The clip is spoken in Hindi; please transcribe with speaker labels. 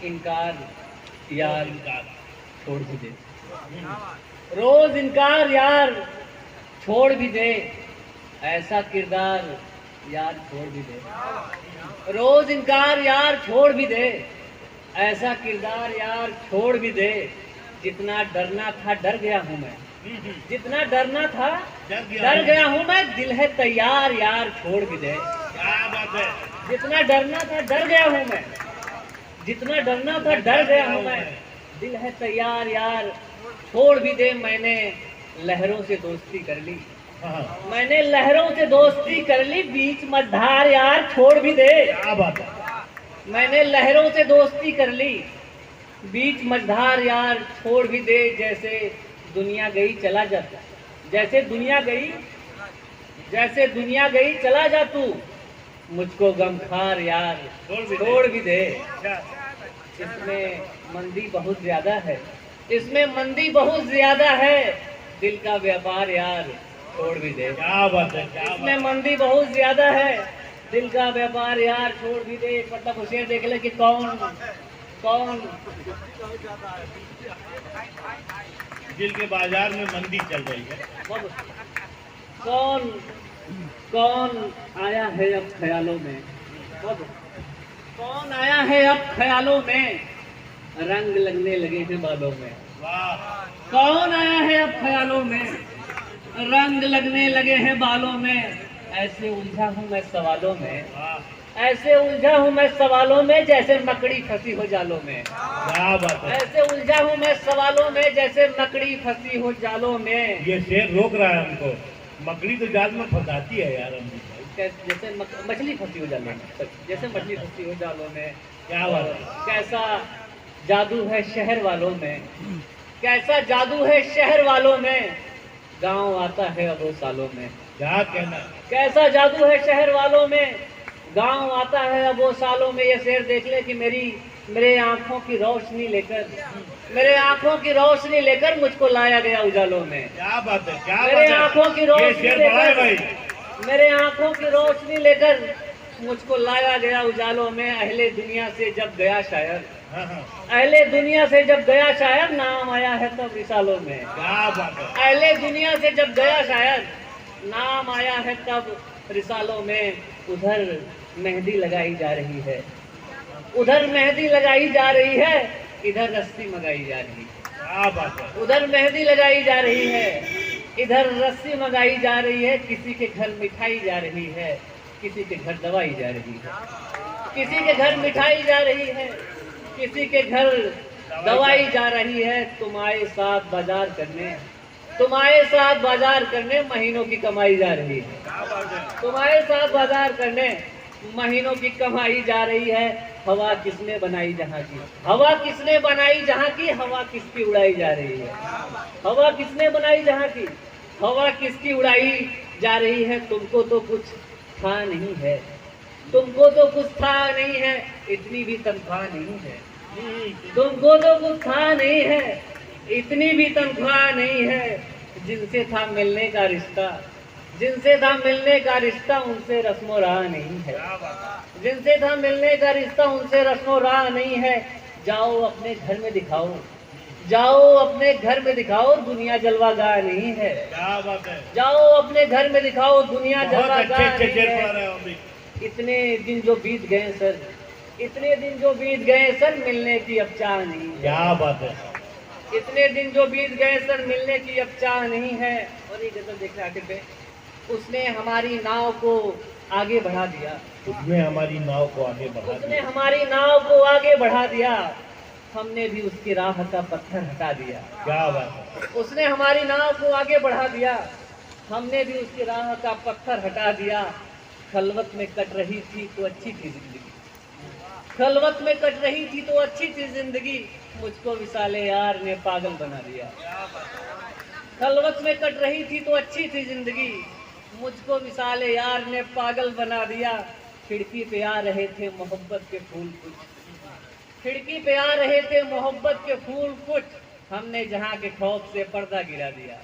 Speaker 1: इनकार यार छोड़ भी दे, रोज इनकार यार छोड़ भी दे, ऐसा किरदार यार छोड़ भी दे, रोज इनकार यार छोड़ भी दे, ऐसा किरदार यार छोड़ भी दे। जितना डरना था डर गया हूँ मैं, जितना डरना था डर गया हूँ मैं, दिल है तैयार यार छोड़ भी दे।
Speaker 2: क्या बात है।
Speaker 1: जितना डरना था डर गया हूँ मैं, जितना डरना था डर गया हूँ मैं, दिल है तैयार यार छोड़ भी दे। मैंने लहरों से दोस्ती कर ली, मैंने लहरों से दोस्ती कर ली, बीच मझधार यार छोड़ भी दे।
Speaker 2: क्या बात है।
Speaker 1: मैंने लहरों से दोस्ती कर ली, बीच मझधार यार छोड़ भी दे। जैसे दुनिया गई चला जा, जैसे दुनिया गई, जैसे दुनिया गई चला जा तू, मुझको गमखार यार छोड़ भी दे। इसमें मंदी बहुत ज्यादा है, इसमें मंदी बहुत ज्यादा है, दिल का व्यापार यार छोड़ भी दे।
Speaker 2: क्या बात है। क्या बात
Speaker 1: इसमें मंदी बहुत ज्यादा है, दिल का व्यापार यार छोड़ भी दे। मतलब उसे देख ले कि कौन कौन
Speaker 2: दिल के बाजार में मंदी चल रही है।
Speaker 1: कौन कौन आया है अब ख्यालों में, कौन आया है अब ख्यालों में, रंग लगने लगे हैं बालों में।
Speaker 2: वाह।
Speaker 1: कौन आया है अब ख्यालों में, रंग लगने लगे हैं बालों में। ऐसे उलझा हूँ मैं सवालों में,
Speaker 2: वाह।
Speaker 1: ऐसे उलझा हूँ मैं सवालों में, जैसे मकड़ी फंसी हो जालों में।
Speaker 2: क्या बात है।
Speaker 1: ऐसे उलझा हूँ मैं सवालों में, जैसे मकड़ी फंसी हो जालों में।
Speaker 2: ये शेर रोक रहा है हमको। मकड़ी तो जाल में फंसाती है यार हमको।
Speaker 1: जैसे मछली फंसी हो जालों में, जैसे मछली फंसी हो जालों में।
Speaker 2: क्या बात है।
Speaker 1: कैसा जादू है शहर वालों में, कैसा जादू है शहर वालों में, गांव आता है अब वो सालों में।
Speaker 2: क्या कहना।
Speaker 1: कैसा जादू है शहर वालों में, गांव आता है अब वो सालों में। ये शेर देख ले कि मेरे आंखों की रोशनी लेकर, मेरे आंखों की रोशनी लेकर मुझको लाया गया उजालों में।
Speaker 2: क्या बात है। क्या
Speaker 1: मेरे
Speaker 2: बात है।
Speaker 1: आंखों की
Speaker 2: ये
Speaker 1: रोशनी
Speaker 2: शेर बड़ा है भाई।
Speaker 1: लेकर, मेरे आंखों की रोशनी लेकर मुझको लाया गया उजालों में। अहले दुनिया से जब गया शायर,
Speaker 2: हाँ, हाँ।
Speaker 1: अहले दुनिया से जब गया शायर, नाम आया है तब रिसालों में।
Speaker 2: क्या बात है।
Speaker 1: अहले दुनिया से जब गया शायर, नाम आया है तब रिसालों में। उधर मेहंदी लगाई जा रही है, उधर मेहंदी लगाई जा रही है, इधर रस्सी मंगाई जा रही है।
Speaker 2: क्या बात है।
Speaker 1: उधर मेहंदी लगाई जा रही है, इधर रस्सी मंगाई जा रही है। किसी के घर मिठाई जा रही है, किसी के घर दवाई जा रही है। किसी के घर मिठाई जा रही है, किसी के घर दवाई जा रही है। तुम आए साथ बाजार करने, तुम आए साथ बाजार करने, महीनों की कमाई जा रही है।
Speaker 2: क्या बात है।
Speaker 1: तुम आए साथ बाजार करने, महीनों की कमाई जा रही है। हवा किसने बनाई जहाँ की, हवा किसने बनाई जहाँ की, हवा किसकी उड़ाई जा रही है। हवा किसने बनाई जहाँ की, हवा किसकी उड़ाई जा रही है। तुमको तो कुछ था नहीं है, तुमको तो कुछ था नहीं है, इतनी भी तनख्वाह नहीं है। तुमको तो कुछ था नहीं है, इतनी भी तनख्वाह नहीं है। जिनसे था मिलने का रिश्ता, जिनसे था मिलने का रिश्ता, उनसे रस्मो राह नहीं है।
Speaker 2: क्या बात है।
Speaker 1: जिनसे था मिलने का रिश्ता, उनसे रस्मो राह नहीं है। जाओ अपने घर में दिखाओ, जाओ अपने घर में दिखाओ, दुनिया जलवागाह नहीं है।
Speaker 2: क्या बात है।
Speaker 1: जाओ अपने घर में दिखाओ, दुनिया
Speaker 2: बहुत अच्छे
Speaker 1: जलवागाह
Speaker 2: अच्छे
Speaker 1: नहीं
Speaker 2: शेर
Speaker 1: है।
Speaker 2: पढ़ रहे हो अभी।
Speaker 1: इतने दिन जो बीत गए सर, इतने दिन जो बीत गए सर, मिलने की अब चाह नहीं है।
Speaker 2: क्या बात है।
Speaker 1: इतने दिन जो बीत गए सर, मिलने की अब चाह नहीं है। और ये गजल देख रहे आखिर पे, उसने हमारी नाव को आगे बढ़ा दिया,
Speaker 2: उसने हमारी नाव को आगे बढ़ा
Speaker 1: उसने
Speaker 2: दिया।
Speaker 1: हमारी नाव को आगे बढ़ा दिया, हमने भी उसकी राह का पत्थर हटा दिया।
Speaker 2: क्या बात है।
Speaker 1: उसने हमारी नाव को आगे बढ़ा दिया, हमने भी उसकी राह का पत्थर हटा दिया। खलवत में कट रही थी तो अच्छी थी जिंदगी, खलवत में कट रही थी तो अच्छी थी जिंदगी, मुझको विसाले यार ने पागल बना दिया। खलवत में कट रही थी तो अच्छी थी जिंदगी, मुझको विसाले यार ने पागल बना दिया। खिड़की पे आ रहे थे मोहब्बत के फूल कुछ, खिड़की पे आ रहे थे मोहब्बत के फूल कुछ, हमने जहाँ के खौफ से पर्दा गिरा दिया।